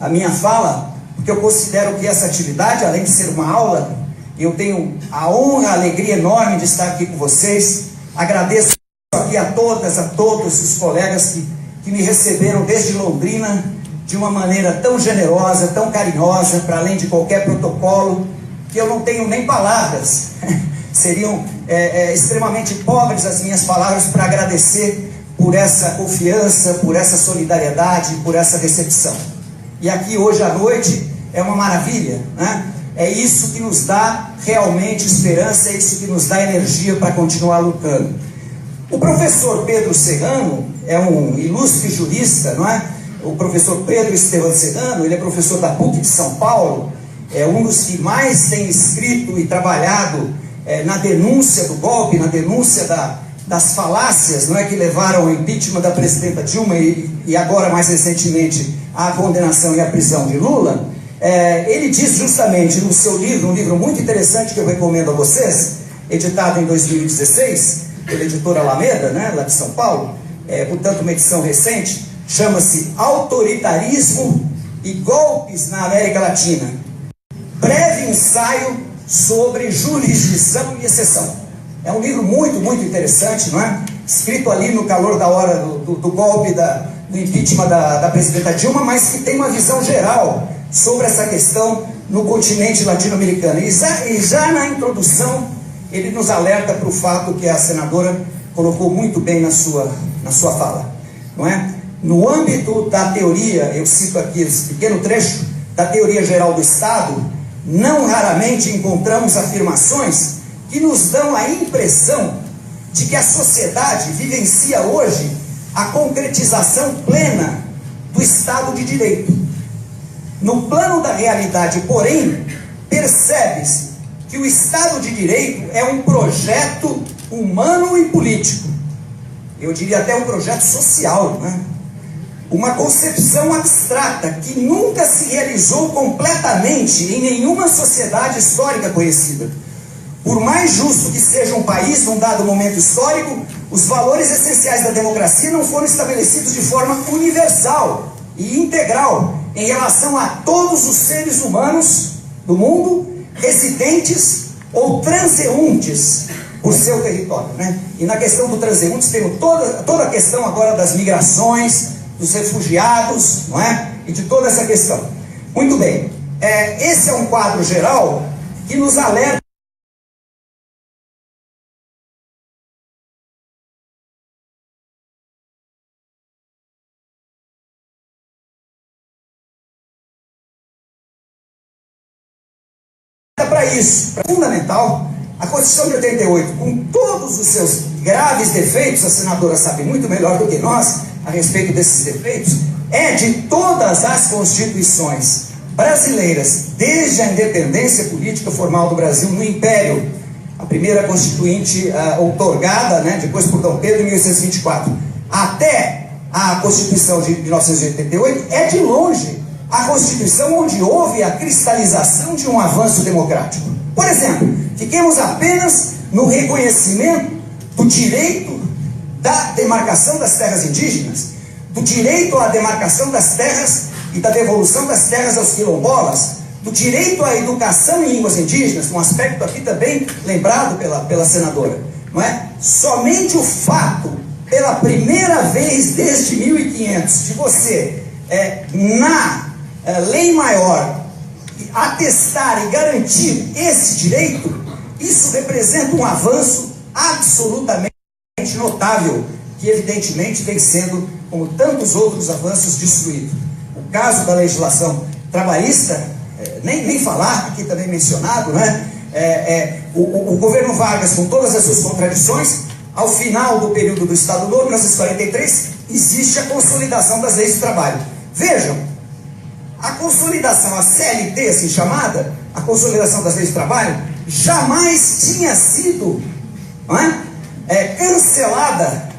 S5: minha fala, porque eu considero que essa atividade, além de ser uma aula, eu tenho a honra, a alegria enorme de estar aqui com vocês. Agradeço aqui a todas, a todos os colegas que me receberam desde Londrina de uma maneira tão generosa, tão carinhosa, para além de qualquer protocolo, que eu não tenho nem palavras. Seriam extremamente pobres as minhas palavras para agradecer por essa confiança, por essa solidariedade, por essa recepção. E aqui hoje à noite é uma maravilha, né? É isso que nos dá realmente esperança, é isso que nos dá energia para continuar lutando. O professor Pedro Serrano é um ilustre jurista, não é? O professor Pedro Estevão Serrano, ele é professor da PUC de São Paulo, é um dos que mais tem escrito e trabalhado na denúncia do golpe, na denúncia das falácias, não é, que levaram ao impeachment da presidenta Dilma e agora mais recentemente à condenação e à prisão de Lula. Ele diz justamente no seu livro, um livro muito interessante que eu recomendo a vocês, editado em 2016 pela editora Alameda, né, lá de São Paulo, portanto uma edição recente, chama-se Autoritarismo e Golpes na América Latina, breve ensaio sobre jurisdição e exceção. É um livro muito, muito interessante, não é? Escrito ali no calor da hora do golpe, do impeachment da presidenta Dilma, mas que tem uma visão geral sobre essa questão no continente latino-americano. E já na introdução, ele nos alerta para o fato que a senadora colocou muito bem na sua fala, não é? No âmbito da teoria, eu cito aqui esse pequeno trecho, da teoria geral do Estado, não raramente encontramos afirmações que nos dão a impressão de que a sociedade vivencia hoje a concretização plena do Estado de Direito. No plano da realidade, porém, percebe-se que o Estado de Direito é um projeto humano e político. Eu diria até um projeto social, não é? Uma concepção abstrata que nunca se realizou completamente em nenhuma sociedade histórica conhecida. Por mais justo que seja um país num dado momento histórico, os valores essenciais da democracia não foram estabelecidos de forma universal e integral em relação a todos os seres humanos do mundo, residentes ou transeuntes por seu território, né? E na questão do transeuntes temos toda a questão agora das migrações, dos refugiados, não é? E de toda essa questão. Muito bem, esse é um quadro geral que nos alerta para isso. É fundamental A Constituição de 88, com todos os seus graves defeitos, a senadora sabe muito melhor do que nós a respeito desses defeitos, é de todas as constituições brasileiras, desde a independência política formal do Brasil no Império, a primeira constituinte outorgada, né, depois por Dom Pedro em 1824, até a Constituição de 1988, é de longe a Constituição onde houve a cristalização de um avanço democrático. Por exemplo, fiquemos apenas no reconhecimento do direito da demarcação das terras indígenas, do direito à demarcação das terras e da devolução das terras aos quilombolas, do direito à educação em línguas indígenas, um aspecto aqui também lembrado pela senadora, não é? Somente o fato, pela primeira vez desde 1500, de você, na lei maior, atestar e garantir esse direito, isso representa um avanço absolutamente notável, que evidentemente vem sendo, como tantos outros avanços, destruído. O caso da legislação trabalhista, nem falar, aqui também mencionado, né? O governo Vargas, com todas as suas contradições, ao final do período do Estado Novo, 1943, existe a consolidação das leis de trabalho. Vejam, a consolidação, a CLT, assim chamada, a consolidação das leis de trabalho, jamais tinha sido, não é, cancelada,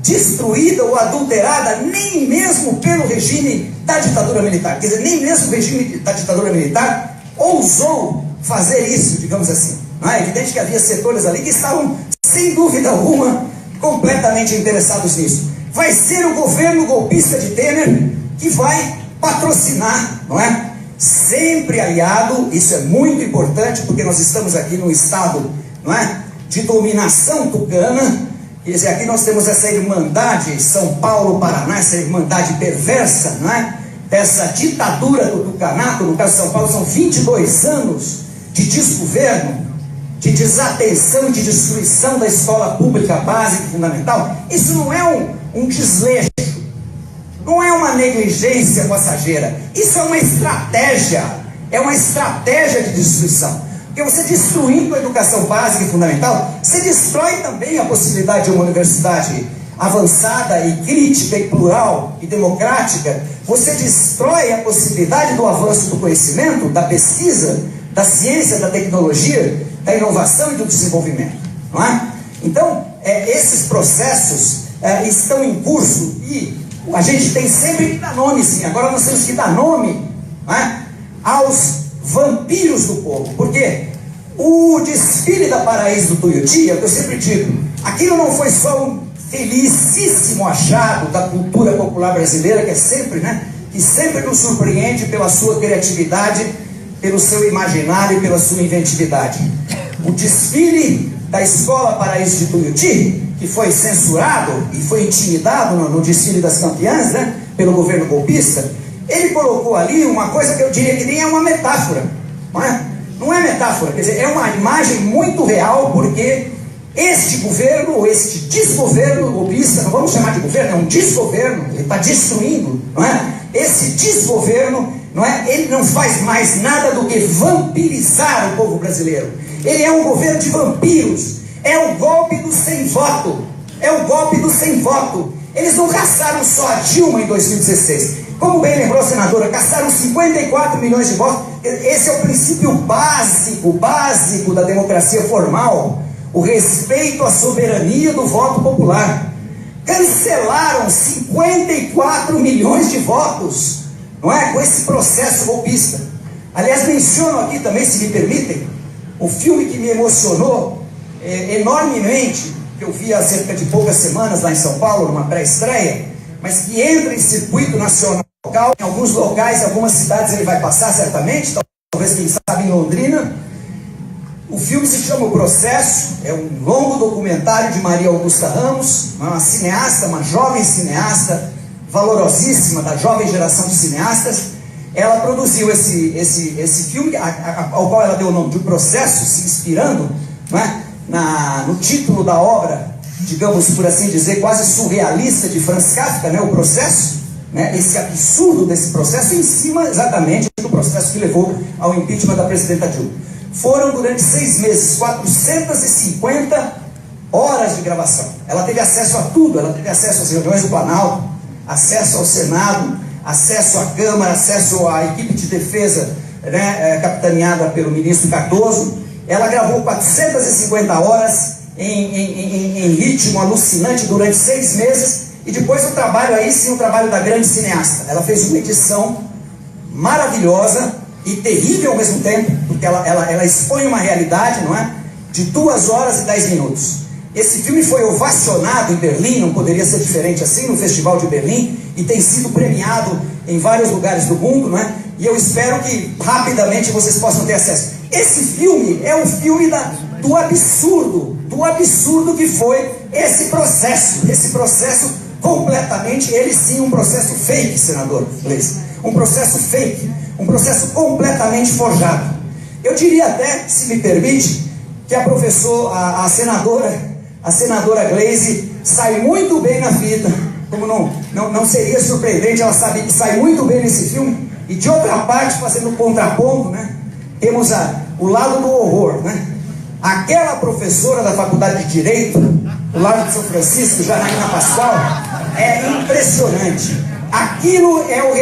S5: destruída ou adulterada, nem mesmo pelo regime da ditadura militar. Quer dizer, nem mesmo o regime da ditadura militar ousou fazer isso, digamos assim. Não é evidente que havia setores ali que estavam, sem dúvida alguma, completamente interessados nisso. Vai ser o governo golpista de Temer que vai patrocinar, não é? Sempre aliado, isso é muito importante, porque nós estamos aqui num estado, não é, de dominação tucana. Quer dizer, aqui nós temos essa irmandade São Paulo-Paraná, essa irmandade perversa, não é? Dessa ditadura do tucanato. No caso de São Paulo, são 22 anos de desgoverno, de desatenção e de destruição da escola pública básica e fundamental. Isso não é um desleixo, não é uma negligência passageira, isso é uma estratégia de destruição. Porque você destruindo a educação básica e fundamental, você destrói também a possibilidade de uma universidade avançada e crítica e plural e democrática. Você destrói a possibilidade do avanço do conhecimento, da pesquisa, da ciência, da tecnologia, da inovação e do desenvolvimento, não é? Então, esses processos estão em curso e a gente tem sempre que dar nome, sim. Agora nós temos que dar nome, não é, aos vampiros do povo, porque o desfile da Paraíso do Tuiuti, é o que eu sempre digo, aquilo não foi só um felicíssimo achado da cultura popular brasileira, que é sempre, né, que sempre nos surpreende pela sua criatividade, pelo seu imaginário e pela sua inventividade. O desfile da Escola Paraíso de Tuiuti, que foi censurado e foi intimidado no desfile das campeãs, né, pelo governo golpista, ele colocou ali uma coisa que eu diria que nem é uma metáfora, não é? Não é metáfora, quer dizer, é uma imagem muito real, porque este governo, ou este desgoverno golpista, não vamos chamar de governo, é um desgoverno, ele está destruindo, não é? Esse desgoverno, não é? Ele não faz mais nada do que vampirizar o povo brasileiro. Ele é um governo de vampiros, é o golpe do sem voto, é o golpe do sem voto. Eles não caçaram só a Dilma em 2016, como bem lembrou a senadora, caçaram 54 milhões de votos. Esse é o princípio básico da democracia formal, o respeito à soberania do voto popular. Cancelaram 54 milhões de votos, não é? Com esse processo golpista. Aliás, menciono aqui também, se me permitem, o filme que me emocionou enormemente, que eu vi há cerca de poucas semanas lá em São Paulo, numa pré-estreia, mas que entra em circuito nacional, em alguns locais, em algumas cidades ele vai passar certamente, talvez quem sabe em Londrina. O filme se chama O Processo, é um longo documentário de Maria Augusta Ramos, uma cineasta, uma jovem cineasta, valorosíssima, da jovem geração de cineastas. Ela produziu esse filme, ao qual ela deu o nome de O Processo, se inspirando, não é, no título da obra, digamos por assim dizer, quase surrealista de Franz Kafka, né, O Processo, né, esse absurdo desse processo, em cima exatamente do processo que levou ao impeachment da presidenta Dilma. foram durante 6 meses, 450 horas de gravação. Ela teve acesso a tudo, ela teve acesso às reuniões do Planalto, acesso ao Senado, acesso à Câmara, acesso à equipe de defesa, né, capitaneada pelo ministro Cardoso. Ela gravou 450 horas em ritmo alucinante durante 6 meses, e depois o trabalho, aí sim, o trabalho da grande cineasta. Ela fez uma edição maravilhosa e terrível ao mesmo tempo, porque ela expõe uma realidade, não é? De 2 horas e 10 minutos. Esse filme foi ovacionado em Berlim, não poderia ser diferente assim, no Festival de Berlim, e tem sido premiado em vários lugares do mundo, não é? E eu espero que rapidamente vocês possam ter acesso. Esse filme é um filme do absurdo que foi esse processo completamente, ele sim, um processo fake, senador Gleisi, um processo fake, um processo completamente forjado. Eu diria até, se me permite, que a senadora Gleisi sai muito bem na fita, como não seria surpreendente, ela sabe que sai muito bem nesse filme. E de outra parte, fazendo contraponto, né, temos o lado do horror, né? Aquela professora da Faculdade de Direito, do lado de São Francisco, Janaína Pascoal, é impressionante. Aquilo é o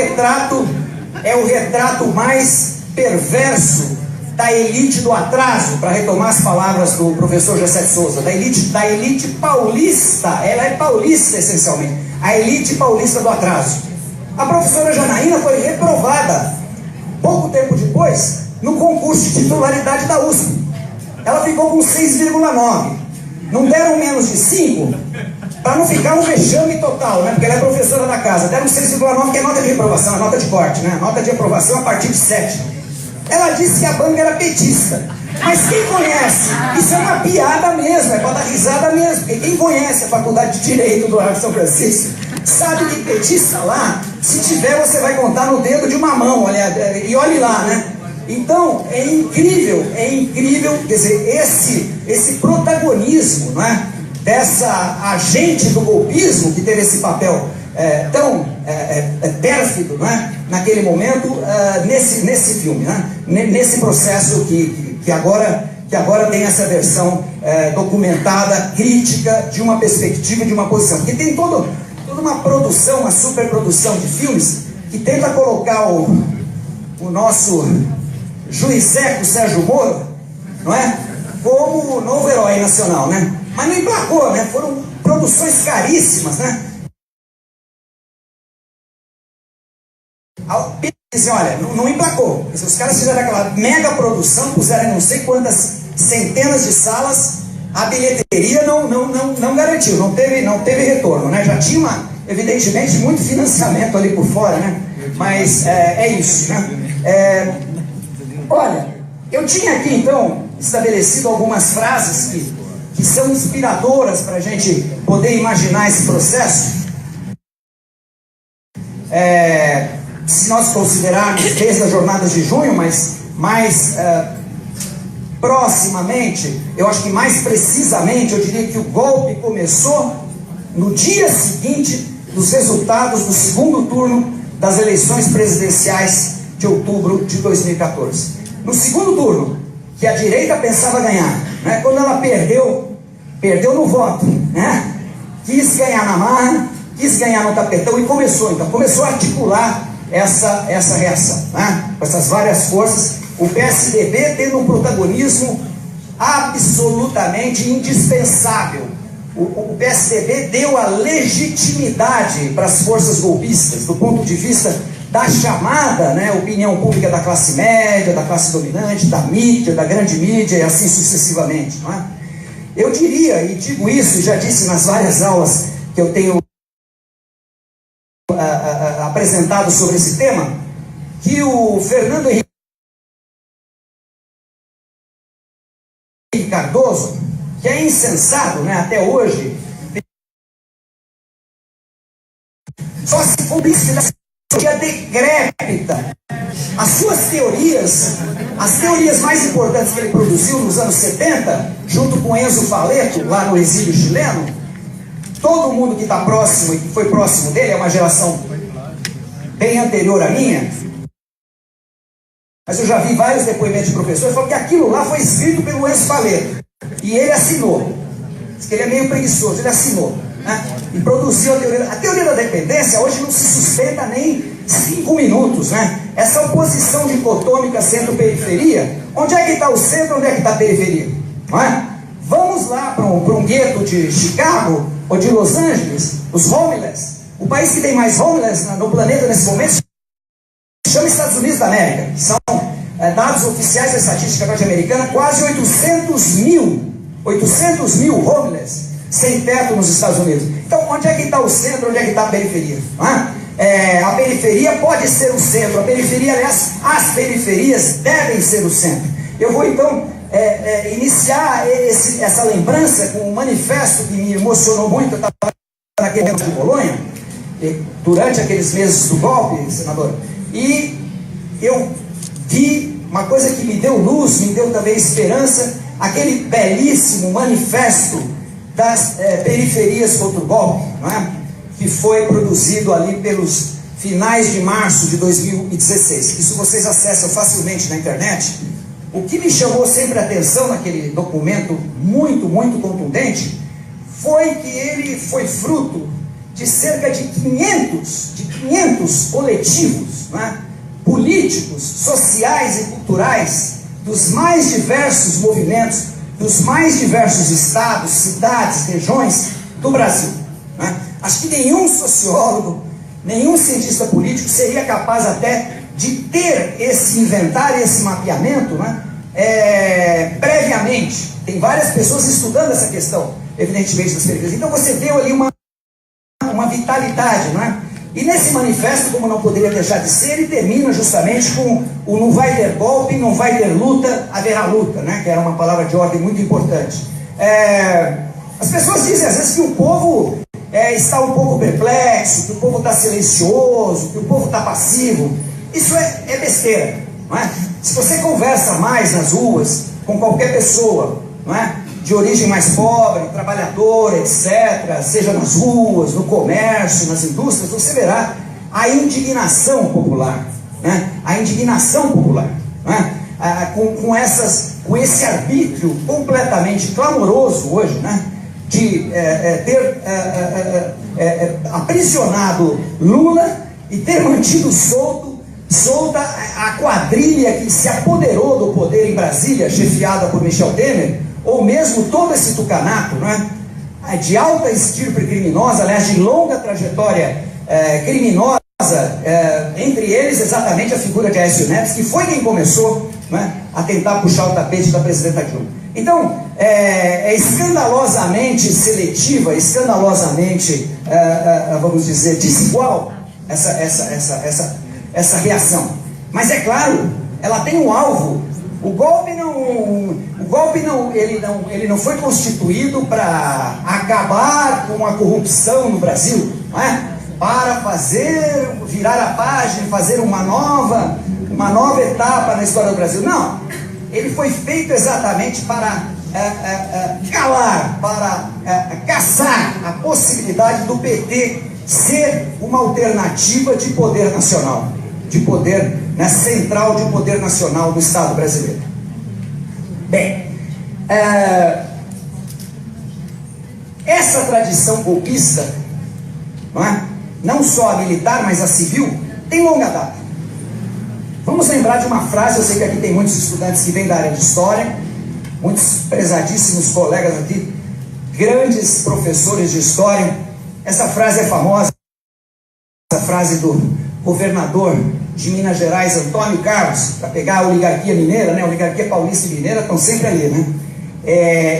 S5: retrato mais perverso da elite do atraso, para retomar as palavras do professor José de Souza, da elite paulista. Ela é paulista essencialmente, a elite paulista do atraso. A professora Janaína foi reprovada pouco tempo depois no concurso de titularidade da USP. Ela ficou com 6,9. Não deram menos de 5 para não ficar um vexame total, né? Porque ela é professora da casa. Deram 6,9, que é nota de reprovação, é nota de corte, né? Nota de aprovação a partir de 7. Ela disse que a banca era petista. Mas quem conhece? Isso é uma piada mesmo, é para dar risada mesmo. Porque quem conhece a Faculdade de Direito do Largo de São Francisco sabe que petista lá, se tiver, você vai contar no dedo de uma mão, olha, e olhe lá, né? Então, é incrível, quer dizer, esse protagonismo, não é? Dessa agente do golpismo que teve esse papel tão pérfido, não é? Naquele momento, nesse filme, né? Nesse processo que agora tem essa versão documentada, crítica, de uma perspectiva, de uma posição. Porque tem toda uma produção, uma superprodução de filmes que tenta colocar o nosso juizeco Sérgio Moro, não é? Como o novo herói nacional, né? Mas não emplacou, né? Foram produções caríssimas, né? Dizem, olha, não emplacou. Os caras fizeram aquela mega produção, puseram não sei quantas centenas de salas, a bilheteria não garantiu, não teve retorno, né? Já tinha, evidentemente, muito financiamento ali por fora, né? Mas é isso, né? Olha, eu tinha aqui, então, estabelecido algumas frases que são inspiradoras para a gente poder imaginar esse processo. Se nós considerarmos desde as jornadas de junho, mas mais proximamente, eu acho que mais precisamente, eu diria que o golpe começou no dia seguinte dos resultados do segundo turno das eleições presidenciais de outubro de 2014. No segundo turno, que a direita pensava ganhar, né? Quando ela perdeu no voto, né? Quis ganhar na marra, quis ganhar no tapetão e começou a articular essa reação, né? Com essas várias forças, o PSDB tendo um protagonismo absolutamente indispensável. O PSDB deu a legitimidade para as forças golpistas, do ponto de vista da chamada, né, opinião pública da classe média, da classe dominante, da mídia, da grande mídia e assim sucessivamente, não é? Eu diria, e digo isso, e já disse nas várias aulas que eu tenho apresentado sobre esse tema, que o Fernando Henrique Cardoso, que é insensado, né, até hoje, só se for decrépita. As suas teorias, as teorias mais importantes que ele produziu nos anos 70, junto com Enzo Faleto, lá no exílio chileno, todo mundo que está próximo e que foi próximo dele, é uma geração bem anterior à minha, mas eu já vi vários depoimentos de professores falando que aquilo lá foi escrito pelo Enzo Faleiro. E ele assinou. Diz que ele é meio preguiçoso, ele assinou. Né? E produziu a teoria. A teoria da dependência hoje não se sustenta nem 5 minutos. Né? Essa oposição dicotômica centro-periferia, onde é que está o centro, onde é que está a periferia? Não é? Vamos lá para um gueto de Chicago ou de Los Angeles, os homeless. O país que tem mais homeless no planeta nesse momento se chama Estados Unidos da América. São dados oficiais da estatística norte-americana, quase 800 mil homeless sem teto nos Estados Unidos. Então, onde é que está o centro, onde é que está a periferia? A periferia pode ser o centro. A periferia, aliás, as periferias devem ser o centro. Eu vou então iniciar essa lembrança com um manifesto que me emocionou muito. Eu estava naquele tempo de Bolonha, durante aqueles meses do golpe, senador, e eu vi uma coisa que me deu luz, me deu também esperança, aquele belíssimo manifesto das periferias contra o golpe, não é? Que foi produzido ali pelos finais de março de 2016. Isso vocês acessam facilmente na internet. O que me chamou sempre a atenção naquele documento muito, muito contundente foi que ele foi fruto de cerca de 500 coletivos, não é? Políticos, sociais e culturais dos mais diversos movimentos, dos mais diversos estados, cidades, regiões do Brasil. Não é? Acho que nenhum sociólogo, nenhum cientista político seria capaz até de ter esse inventário, esse mapeamento, né, previamente. Tem várias pessoas estudando essa questão, evidentemente, das periferias. Então você deu ali uma vitalidade, não é? E nesse manifesto, como não poderia deixar de ser, ele termina justamente com o não vai ter golpe, não vai ter luta, haverá luta, né? Que era uma palavra de ordem muito importante. As pessoas dizem às vezes que o povo está um pouco perplexo, que o povo está silencioso, que o povo está passivo. Isso é besteira, não é? Se você conversa mais nas ruas com qualquer pessoa, não é? De origem mais pobre, trabalhadora, etc., seja nas ruas, no comércio, nas indústrias, você verá a indignação popular, né? A indignação popular, né? Com esse arbítrio completamente clamoroso hoje, né? De ter aprisionado Lula e ter mantido solta a quadrilha que se apoderou do poder em Brasília, chefiada por Michel Temer, ou mesmo todo esse tucanato, não é? De alta estirpe criminosa, aliás, de longa trajetória criminosa, entre eles exatamente a figura de Aécio Neves, que foi quem começou, não é, a tentar puxar o tapete da presidenta Dilma. Então, é escandalosamente seletiva, escandalosamente, vamos dizer, desigual essa reação. Mas é claro, ela tem um alvo. O golpe não foi constituído para acabar com a corrupção no Brasil, não é? Para virar a página, fazer uma nova etapa na história do Brasil. Não, ele foi feito exatamente para calar, para caçar a possibilidade do PT ser uma alternativa de poder nacional, de poder, né, central de poder nacional do Estado brasileiro. Bem, essa tradição golpista, não é? Não só a militar, mas a civil, tem longa data. Vamos lembrar de uma frase, eu sei que aqui tem muitos estudantes que vêm da área de história, muitos prezadíssimos colegas aqui, grandes professores de história. Essa frase é famosa, essa frase do governador de Minas Gerais, Antônio Carlos, para pegar a oligarquia mineira, né? A oligarquia paulista e mineira estão sempre ali, né?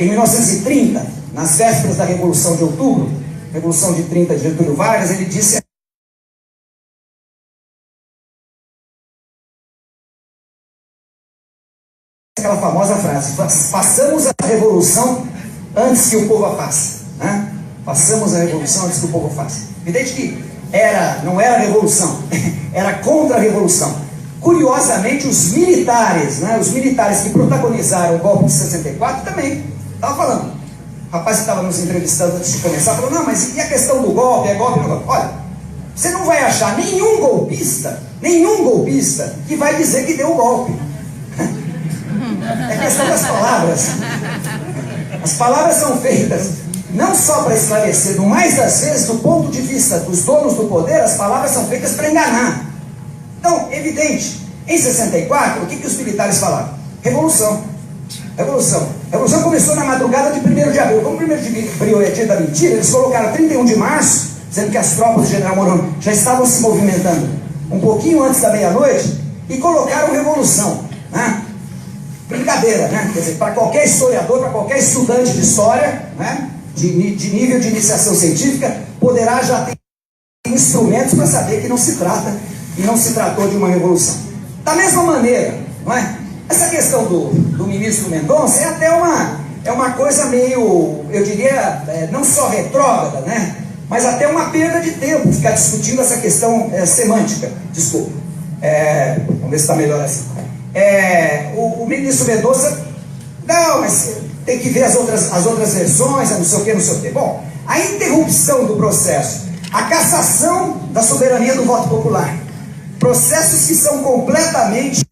S5: Em 1930, nas vésperas da Revolução de Outubro, Revolução de 30 de Getúlio Vargas, ele disse aquela famosa frase: façamos a revolução antes que o povo a faça, né? Façamos a revolução antes que o povo a faça. Evidente que não era revolução, era contra-revolução. Curiosamente, os militares, né, os militares que protagonizaram o golpe de 64 também estavam falando. O rapaz que estava nos entrevistando antes de começar falou: não, mas e a questão do golpe? É golpe ou não golpe? Olha, Você não vai achar nenhum golpista que vai dizer que deu o golpe. É questão das palavras. As palavras são feitas não só para esclarecer, mas às vezes, do ponto de vista dos donos do poder, as palavras são feitas para enganar. Então, evidente, em 64, o que os militares falaram? Revolução. Revolução. A revolução começou na madrugada de 1º de abril. Como 1º de abril é dia da mentira, eles colocaram 31 de março, sendo que as tropas do general Mourão já estavam se movimentando um pouquinho antes da meia-noite, e colocaram revolução, né? Brincadeira, né? Quer dizer, para qualquer historiador, para qualquer estudante de história, né? de nível de iniciação científica, poderá já ter instrumentos para saber que não se trata e não se tratou de uma revolução. Da mesma maneira, não é? Essa questão do ministro Mendonça é até uma coisa meio, eu diria, não só retrógrada, né? Mas até uma perda de tempo ficar discutindo essa questão semântica. Desculpa. Vamos ver se está melhor assim. O ministro Mendonça, não, mas tem que ver as outras versões, não sei o que, não sei o que. Bom, a interrupção do processo, a cassação da soberania do voto popular, processos que são completamente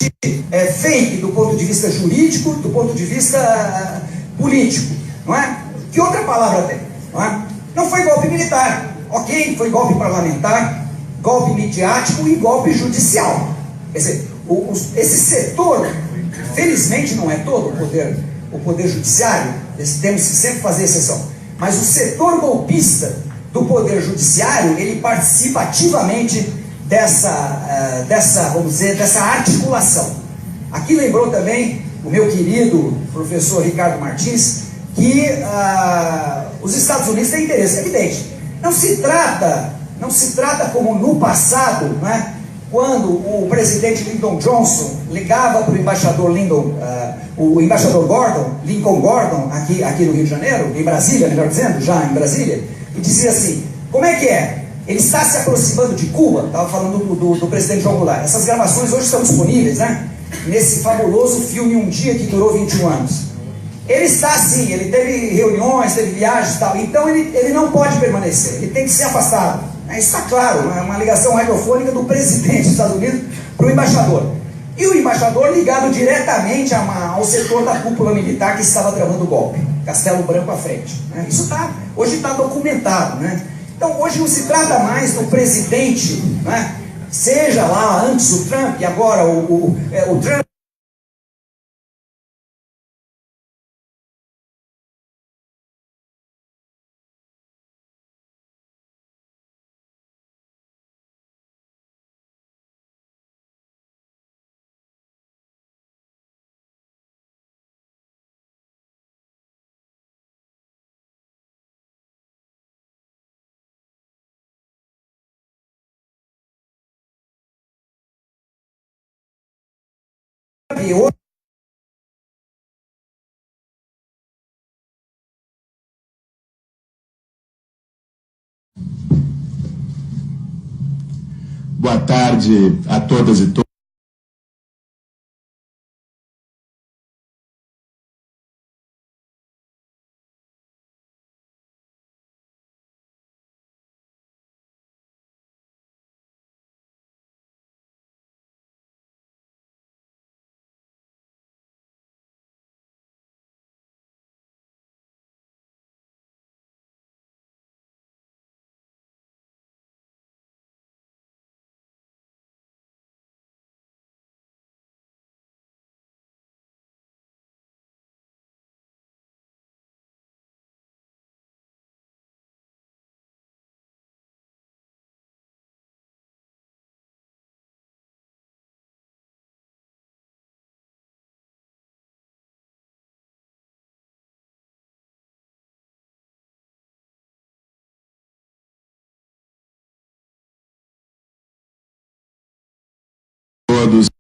S5: fake do ponto de vista jurídico, do ponto de vista político, não é? Que outra palavra tem? Não é? Não foi golpe militar, ok, foi golpe parlamentar, golpe midiático e golpe judicial. Quer dizer, esse setor, felizmente não é todo o poder judiciário, temos que sempre fazer exceção, mas o setor golpista do poder judiciário, ele participa ativamente vamos dizer, dessa articulação. Aqui lembrou também o meu querido professor Ricardo Martins, que os Estados Unidos têm interesse, é evidente. Não se trata como no passado, né, quando o presidente Lyndon Johnson ligava para o embaixador Lincoln Gordon, aqui no Rio de Janeiro, em Brasília, melhor dizendo, já em Brasília, e dizia assim: como é que é? Ele está se aproximando de Cuba, estava falando do presidente João Goulart. Essas gravações hoje estão disponíveis, né? Nesse fabuloso filme Um Dia, que durou 21 anos. Ele está assim, ele teve reuniões, teve viagens e tal, então ele não pode permanecer, ele tem que ser afastado. Isso está claro, é uma ligação radiofônica do presidente dos Estados Unidos para o embaixador. E o embaixador ligado diretamente ao setor da cúpula militar que estava tramando o golpe, Castelo Branco à frente. Né? Isso hoje está documentado, né? Então hoje não se trata mais do presidente, né? Seja lá antes o Trump e agora o Trump.
S6: Boa tarde a todas e todos. Todos.